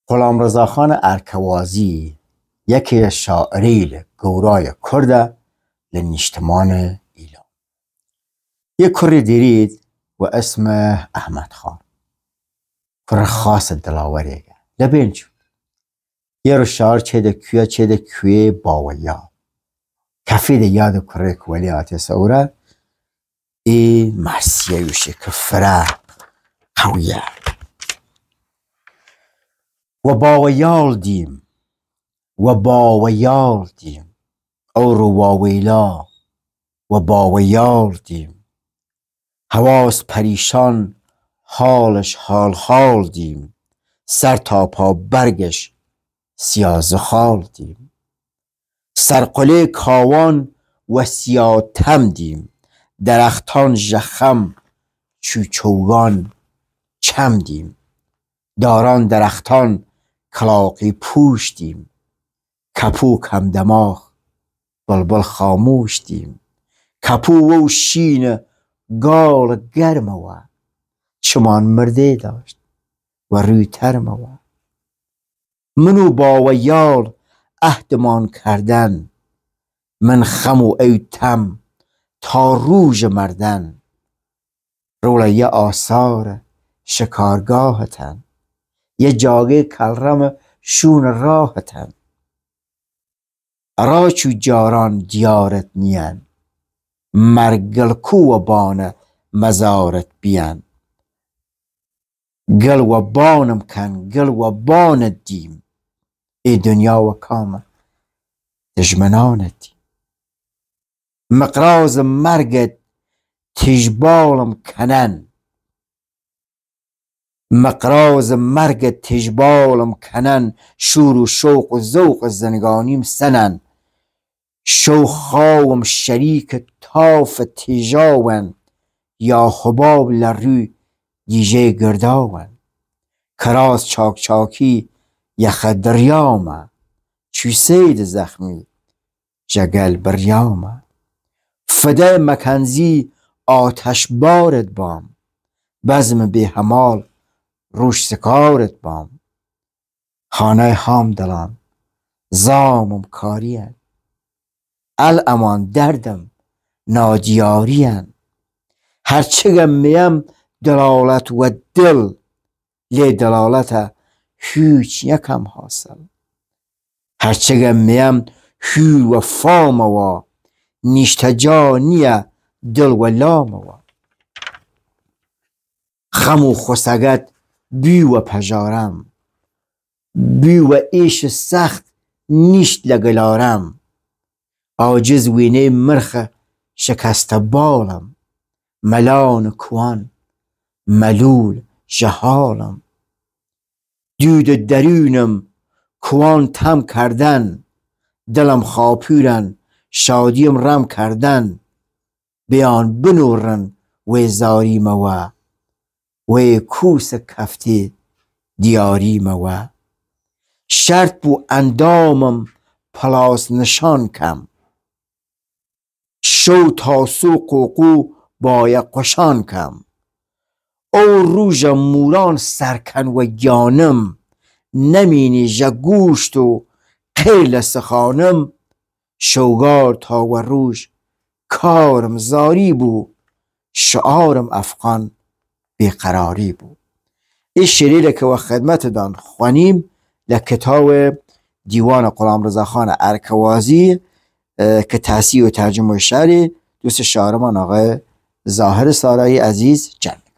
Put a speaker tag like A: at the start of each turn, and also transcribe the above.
A: غلامرضاخان ارکوازی یکی شاعری گورای کرده لنیشتمان ایلام. یک کری دیرید و اسم احمد خان، کر خاص دلاوریه لبین شد. یه رو شعر چه ده کوی باویا کفید یاد کره کولی آتی سوره ای مرسیه یوشه که فره قویه و باویال دیم او رو واویلا و باویال دیم حواس پریشان حالش حال دیم سر تا پا برگش سیاز خال دیم سرقله کاوان و سیاتم دیم درختان جخم چوچوگان چم دیم داران درختان کلاقی پوش دیم کپوک هم دماغ بلبل خاموش دیم کپو و شین گال گرم و چمان مرده داشت و روی ترم و منو با و یال عهدمان کردن من خم و ایتم تا روژ مردن روله یه آثار شکارگاهتن یه جاگه کلرم شون راهتن راچو جاران دیارت نیان مرگل کو و بانه مزارت بیان گل و بانم کن گل و بانت دیم ای دنیا و کام دجمنانت دیم مقراز مرگت تجبالم کنن مقراز مرگت تجبالم کنن شور و شوق و ذوق زنگانیم سنن شو خواهم شریک تاف تیجاون یا حباب لروی دیجه گرداون کراس چاک چاکی یخ دریامه چو سید زخمی جگل بریامه فده مکنزی آتش بارد بام بزم به همال روش سکارت بام خانه هام دلان زامم کارین الامان دردم نادیارین هرچگم میم دلالت و دل لی دلالت هیچ یکم حاصل هرچگم میم هی و فام و نیشتجا نیه دل و لام و خم و خسگت بی و پجارم بی و ایش سخت نیشت لگلارم عاجز وینه مرخ شکست بالم ملان کوان ملول جهالم دود درونم کوان تم کردن دلم خاپیرن شادیم رم کردن بیان بنورن و زاری موا و کوس کفتی دیاری موا شرط بو اندامم پلاس نشان کم شو تاسو قوقو بای قشان کم او روژ موران سرکن و گیانم نمینی جگوشت و قیل سخانم شوگار تا و روژ کارم زاری بو شعارم افغان بیقراری بو. این شعری که و خدمت دان خوانیم لکتاب دیوان غلامرضاخان ارکوازی که تحصیل و ترجمه شعری دوست شاعرمان آقای ظاهر سارایی عزیز جمع